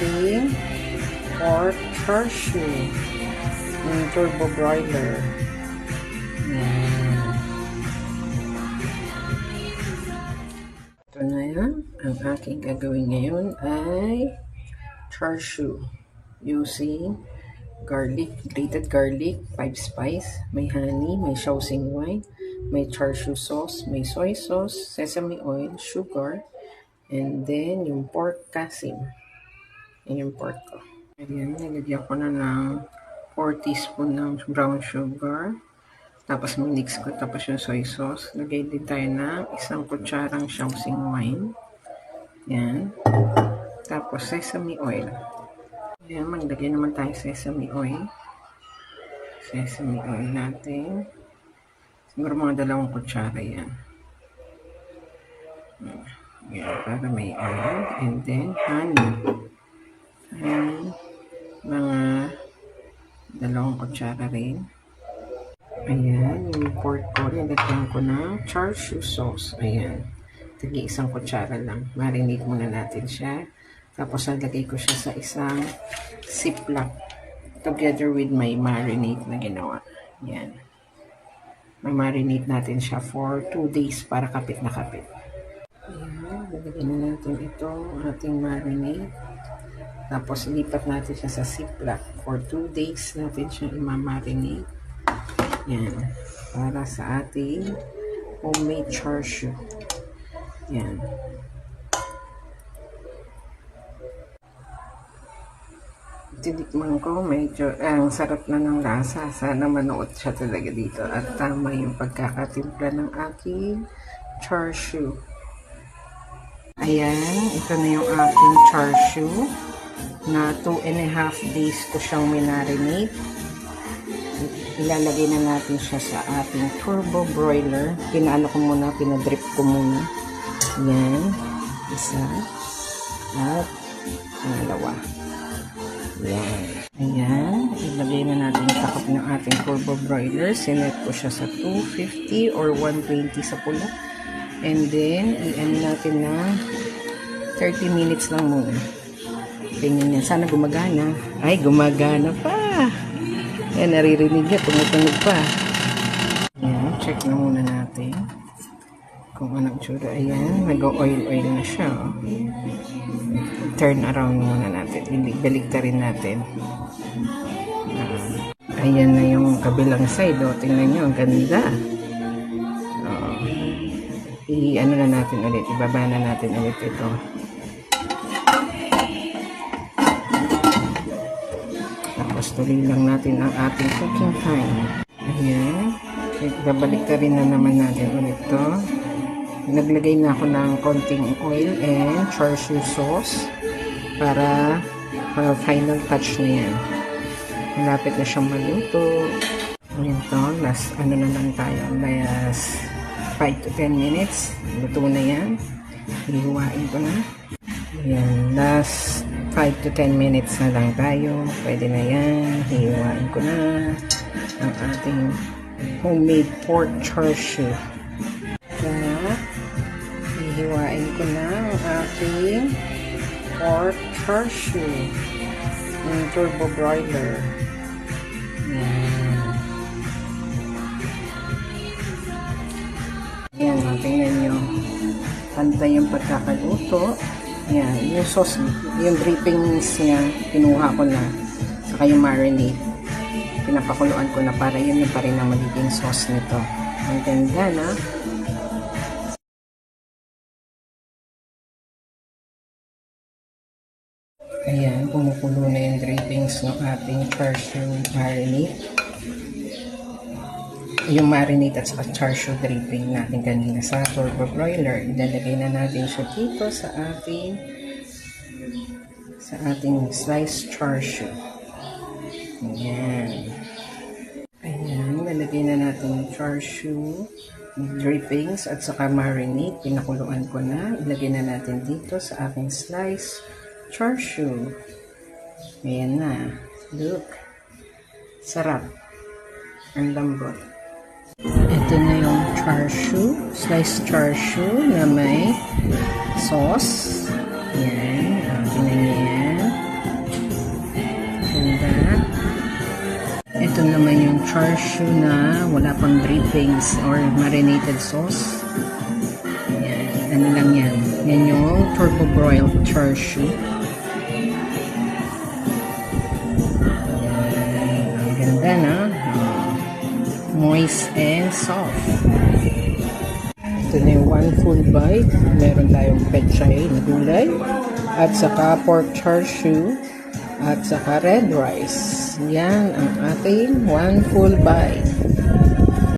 ating pork char siu yung turbo broiler. Yan. Ito na yan. Ang aking gagawin ngayon ay char siu using garlic, grated garlic, 5 spice, may honey, may shaoxing wine, may char siu sauce, may soy sauce, sesame oil, sugar, and then yung pork kasim. Yan yung pork ko. Ayan, nilagyan ko na ng 4 teaspoon ng brown sugar. Tapos minix ko, tapos yung soy sauce. Lagay din tayo ng 1 kutsarang shaoxing wine. Yan. Tapos sesame oil. Ayan, maglagay naman tayo sesame oil. Sesame oil natin. Siguro mga 2 kutsara yan. Yan, para may oil. And then, honey. Honey. Mga 2 kutsara rin. Ayan, yung pork ko. Nilagyan ko ng char siu sauce. Ayan. Tigi 1 kutsara lang. Marinate muna natin siya. Tapos nalagay ko siya sa isang ziplock together with my marinade na ginawa. Yan. Marinate natin siya for 2 days para kapit na kapit. Ayan. Lalagyan na natin ito, ating marinade. Tapos ilipat natin siya sa ziplock. For 2 days natin siya i-marinate. Yan. Para sa ating homemade char siu. Yan. Tinikman ko, medyo ang sarap na ng lasa. Sana manood siya talaga dito. At tama yung pagkakatimpla ng aking char siu. Ayan, ito na yung aking char siu na 2.5 days ko siyang minarinate. Ilalagay na natin siya sa ating turbo broiler. Pinaano ko muna, pinadrip ko muna. Yan, isa at pangalawa. Yan. Ayan. Ilagay na natin yung takip ng ating turbo broiler. Sinet ko siya sa 250 or 120 sa pulo. And then, i-ano natin na 30 minutes lang muna. Tingnan yan. Sana gumagana. Ay, gumagana pa. Ayan, naririnig niya. Tumutunog pa. Ayan, check na muna natin kung anong tsura. Ayan, nag-oil-oil na siya. Turn around muna natin. Baliktarin natin. Ayan na yung kabilang side. O, tingnan nyo. Ang ganda. I-ano na natin ulit. Ibaba na natin ulit ito. Tapos tuloy lang natin ang ating cooking time. Ayan. Babaliktarin na naman natin ulit ito. Naglagay na ako ng konting oil and char siu sauce para final touch na yan. Malapit na siyang maluto. Ito, last ano na lang tayo, last 5 to 10 minutes. Luto na yan. Hihiwain ko na. Ayan, last 5 to 10 minutes na lang tayo. Pwede na yan. Hihiwain ko na ang ating homemade pork char siu. Hihiwain ko na ang ating pork char siu yung turbo broiler. Yan, tingnan nyo. Pantay yung pagkakaluto. Yan, yung sauce, yung drippings niya, kinuha ko na. Saka yung marinade. Pinapakuluan ko na para yun pa rin ang magiging sauce nito. Ang ganda na. Ayan, kumukulo na yung drippings ng ating char siu marinade. Yung marinade at saka char siu dripping natin kanina sa turbo broiler. Ilalagay na natin siya dito sa ating sliced char siu. Ayan. Ayan, nalagay na natin yung char siu drippings at saka marinade. Pinakuluan ko na. Ilagay na natin dito sa ating sliced char siu. Ayan na. Look. Sarap. Ang lambot. Ito na yung char siu. Sliced char siu na may sauce. Ayan. Tingnan niyo yan. char siu na wala pang drippings or marinated sauce. Yan, ano lang yan. Yan yung turbo broiled char siu. Yan, ang ganda na. Moist and soft. Ito na yung one full bite. Meron tayong pechay na gulay. At saka pork char siu. At saka red rice. Yan ang ating one full bite.